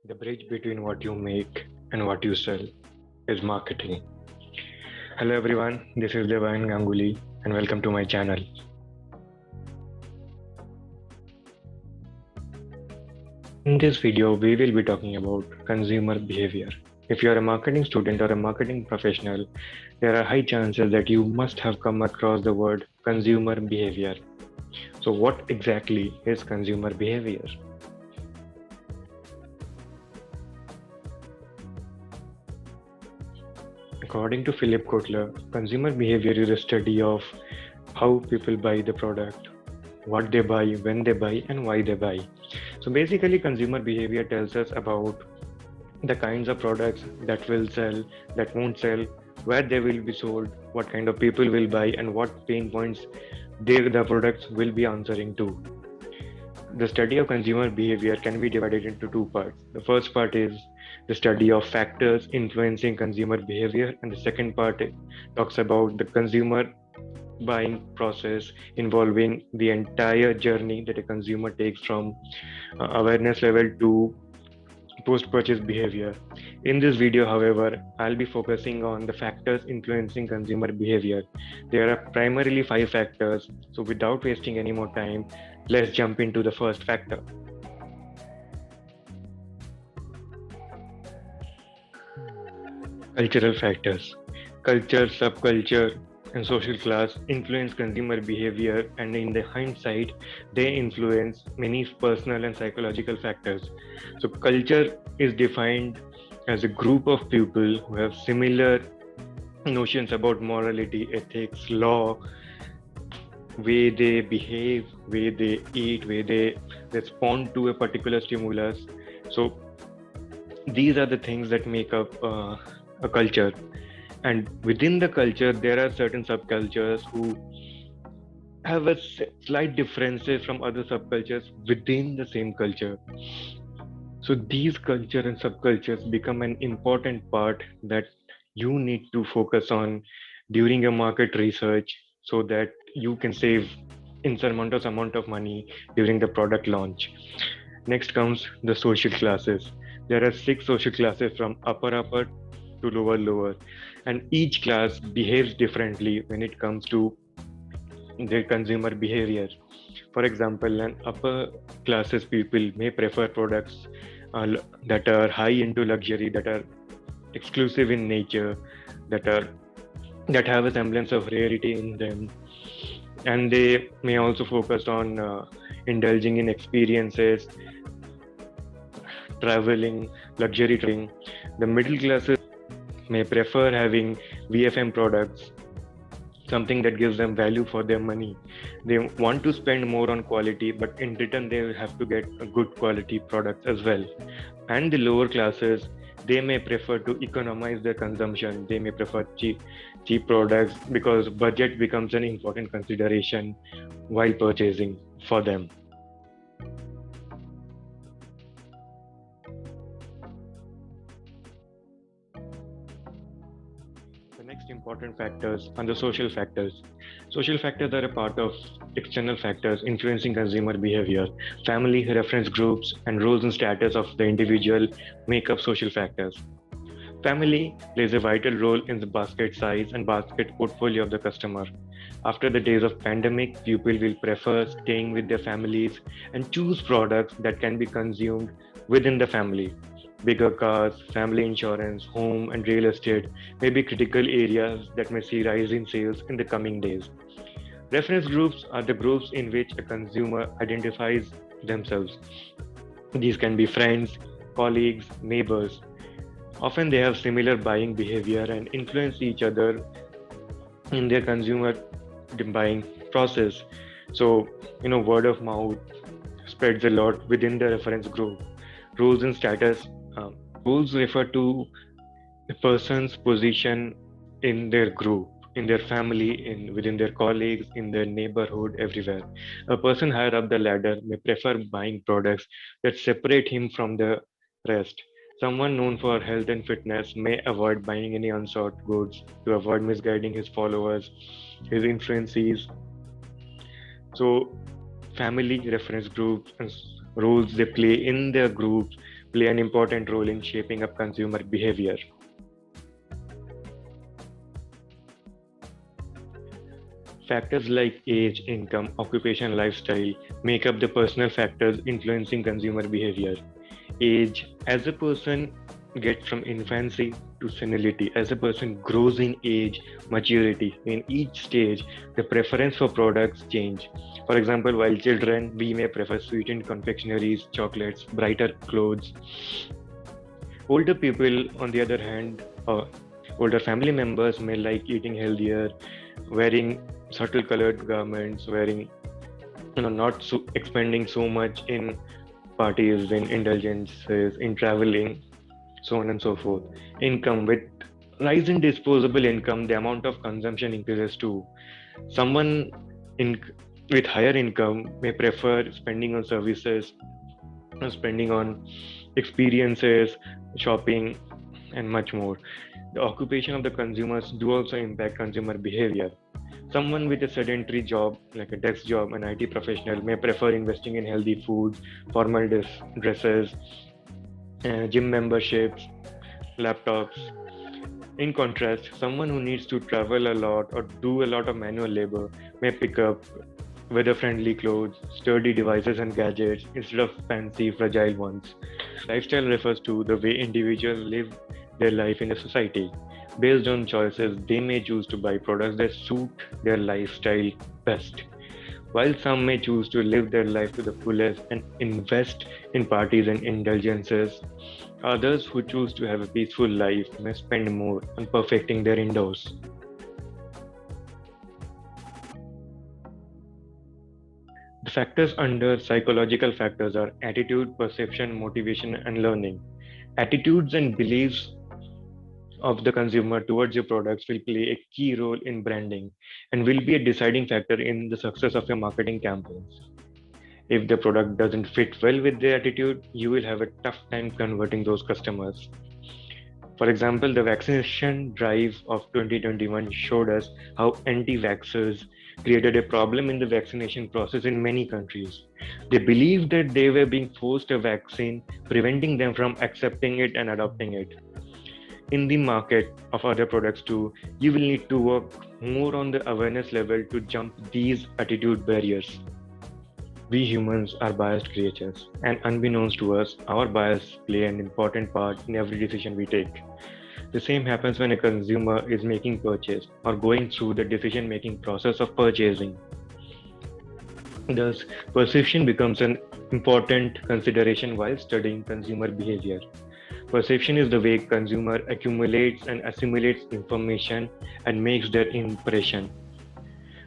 The bridge between what you make and what you sell is marketing. Hello everyone, this is Devan Ganguly and welcome to my channel. In this video, we will be talking about consumer behavior. If you are a marketing student or a marketing professional, there are high chances that you must have come across the word consumer behavior. So, what exactly is consumer behavior? According to Philip Kotler, consumer behavior is a study of how people buy the product, what they buy, when they buy, and why they buy. So basically, consumer behavior tells us about the kinds of products that will sell, that won't sell, where they will be sold, what kind of people will buy, and what pain points the products will be answering to. The study of consumer behavior can be divided into two parts. The first part is the study of factors influencing consumer behavior, and the second part talks about the consumer buying process involving the entire journey that a consumer takes from awareness level to post purchase behavior. In this video, however, I'll be focusing on the factors influencing consumer behavior. There are primarily five factors, so without wasting any more time, let's jump into the first factor. Cultural factors. Culture, subculture, and social class influence consumer behavior, and in the hindsight, they influence many personal and psychological factors. So, culture is defined as a group of people who have similar notions about morality, ethics, law, way they behave, way they eat, way they respond to a particular stimulus. So, these are the things that make up a culture, and within the culture there are certain subcultures who have a slight differences from other subcultures within the same culture. So these culture and subcultures become an important part that you need to focus on during your market research so that you can save insurmountable amount of money during the product launch. Next comes the social classes. There are six social classes from upper to lower, and each class behaves differently when it comes to their consumer behavior. For example, an upper classes people may prefer products that are high into luxury, that are exclusive in nature, that are that have a semblance of rarity in them, and they may also focus on indulging in experiences, traveling, luxury traveling. The middle classes may prefer having VFM products, something that gives them value for their money. They want to spend more on quality, but in return, they have to get a good quality products as well. And the lower classes, they may prefer to economize their consumption. They may prefer cheap products because budget becomes an important consideration while purchasing for them. The next important factors are the social factors. Social factors are a part of external factors influencing consumer behavior. Family, reference groups, and roles and status of the individual make up social factors. Family plays a vital role in the basket size and basket portfolio of the customer. After the days of pandemic, people will prefer staying with their families and choose products that can be consumed within the family. Bigger cars, family insurance, home, and real estate may be critical areas that may see rise in sales in the coming days. Reference groups are the groups in which a consumer identifies themselves. These can be friends, colleagues, neighbors. Often they have similar buying behavior and influence each other in their consumer buying process. So, word of mouth spreads a lot within the reference group. Roles and status. Roles refer to the person's position in their group, in their family, in within their colleagues, in their neighborhood, everywhere. A person higher up the ladder may prefer buying products that separate him from the rest. Someone known for health and fitness may avoid buying any unsought goods to avoid misguiding his followers, his influencees. So, family reference groups and roles they play in their groups play an important role in shaping up consumer behavior. Factors like age, income, occupation, lifestyle make up the personal factors influencing consumer behavior. Age, as a person gets from infancy to senility, as a person grows in age, maturity, in each stage, the preference for products change. For example, while children, we may prefer sweetened confectionaries, chocolates, brighter clothes. Older people, on the other hand, older family members may like eating healthier, wearing subtle colored garments, wearing, not so expending so much in parties, in indulgences, in traveling, so on and so forth. Income, with rise in disposable income, the amount of consumption increases too. Someone in with higher income may prefer spending on services, spending on experiences, shopping, and much more. The occupation of the consumers do also impact consumer behavior. Someone with a sedentary job, like a desk job, an IT professional, may prefer investing in healthy foods, formal dresses, gym memberships, laptops. In contrast, someone who needs to travel a lot or do a lot of manual labor may pick up weather friendly clothes, sturdy devices, and gadgets instead of fancy, fragile ones. Lifestyle refers to the way individuals live their life in a society. Based on choices, they may choose to buy products that suit their lifestyle best. While some may choose to live their life to the fullest and invest in parties and indulgences, others who choose to have a peaceful life may spend more on perfecting their indoors. The factors under psychological factors are attitude, perception, motivation, and learning. Attitudes and beliefs of the consumer towards your products will play a key role in branding and will be a deciding factor in the success of your marketing campaigns. If the product doesn't fit well with their attitude, you will have a tough time converting those customers. For example, the vaccination drive of 2021 showed us how anti vaxxers created a problem in the vaccination process in many countries. They believed that they were being forced a vaccine, preventing them from accepting it and adopting it. In the market of other products too, you will need to work more on the awareness level to jump these attitude barriers. We humans are biased creatures, and unbeknownst to us, our bias play an important part in every decision we take. The same happens when a consumer is making purchase or going through the decision-making process of purchasing. Thus, perception becomes an important consideration while studying consumer behavior. Perception is the way consumer accumulates and assimilates information and makes their impression.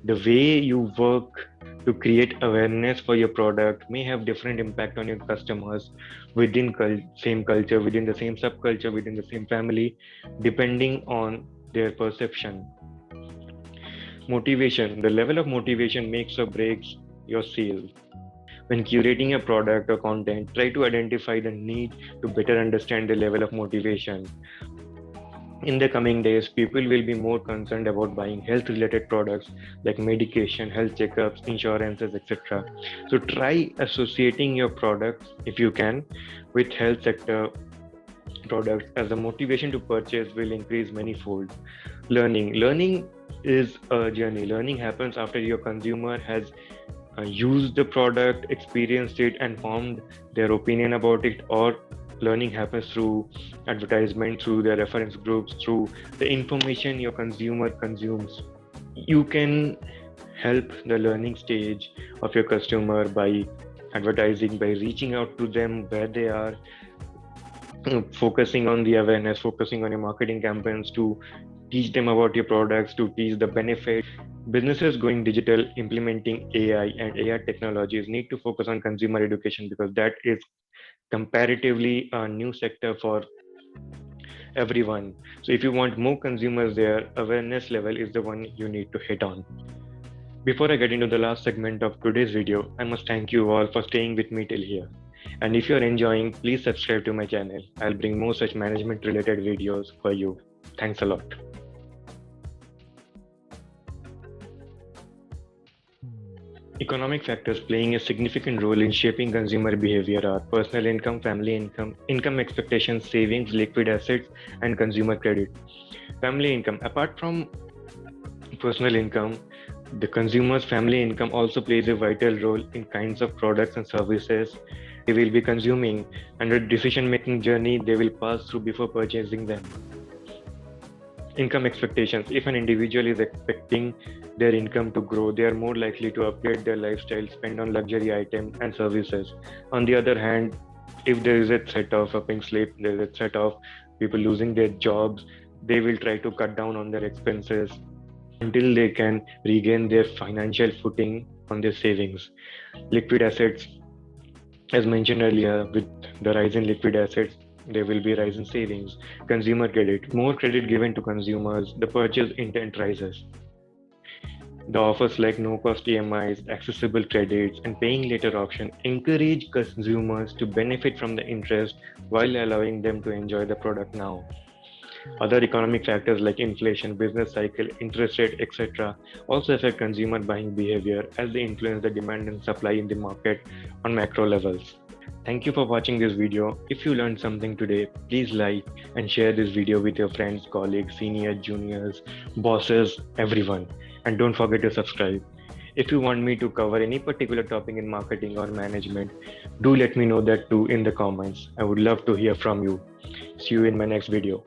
The way you work to create awareness for your product may have different impact on your customers within same culture, within the same subculture, within the same family, depending on their perception. Motivation, the level of motivation makes or breaks your sales. When curating a product or content, try to identify the need to better understand the level of motivation. In the coming days, people will be more concerned about buying health related products like medication, health checkups, insurances, etc. So try associating your products, if you can, with health sector products, as the motivation to purchase will increase manifold. Learning is a journey. Learning happens after your consumer has used the product, experienced it, and formed their opinion about it, or learning happens through advertisement, through the reference groups, through the information your consumer consumes. You can help the learning stage of your customer by advertising, by reaching out to them where they are, focusing on the awareness, focusing on your marketing campaigns to teach them about your products, to teach the benefit. Businesses going digital, implementing AI and AI technologies need to focus on consumer education because that is comparatively a new sector for everyone. So if you want more consumers there, awareness level is the one you need to hit on. Before I get into the last segment of today's video, I must thank you all for staying with me till here. And if you're enjoying, please subscribe to my channel. I'll bring more such management related videos for you. Thanks a lot. Economic factors playing a significant role in shaping consumer behavior are personal income, family income, income expectations, savings, liquid assets, and consumer credit. Family income. Apart from personal income, the consumer's family income also plays a vital role in kinds of products and services they will be consuming and the decision making journey they will pass through before purchasing them. Income expectations. If an individual is expecting their income to grow, they are more likely to upgrade their lifestyle, spend on luxury items and services. On the other hand, if there is a threat of a pink slip, there is a threat of people losing their jobs, they will try to cut down on their expenses until they can regain their financial footing on their savings. Liquid assets, as mentioned earlier, with the rise in liquid assets, there will be rise in savings. Consumer credit, more credit given to consumers, the purchase intent rises. The offers like no cost EMIs, accessible credits, and paying later option encourage consumers to benefit from the interest while allowing them to enjoy the product now. Other economic factors like inflation, business cycle, interest rate, etc., also affect consumer buying behavior as they influence the demand and supply in the market on macro levels. Thank you for watching this video. If you learned something today, please like and share this video with your friends, colleagues, seniors, juniors, bosses, everyone. And don't forget to subscribe. If you want me to cover any particular topic in marketing or management, do let me know that too in the comments. I would love to hear from you. See you in my next video.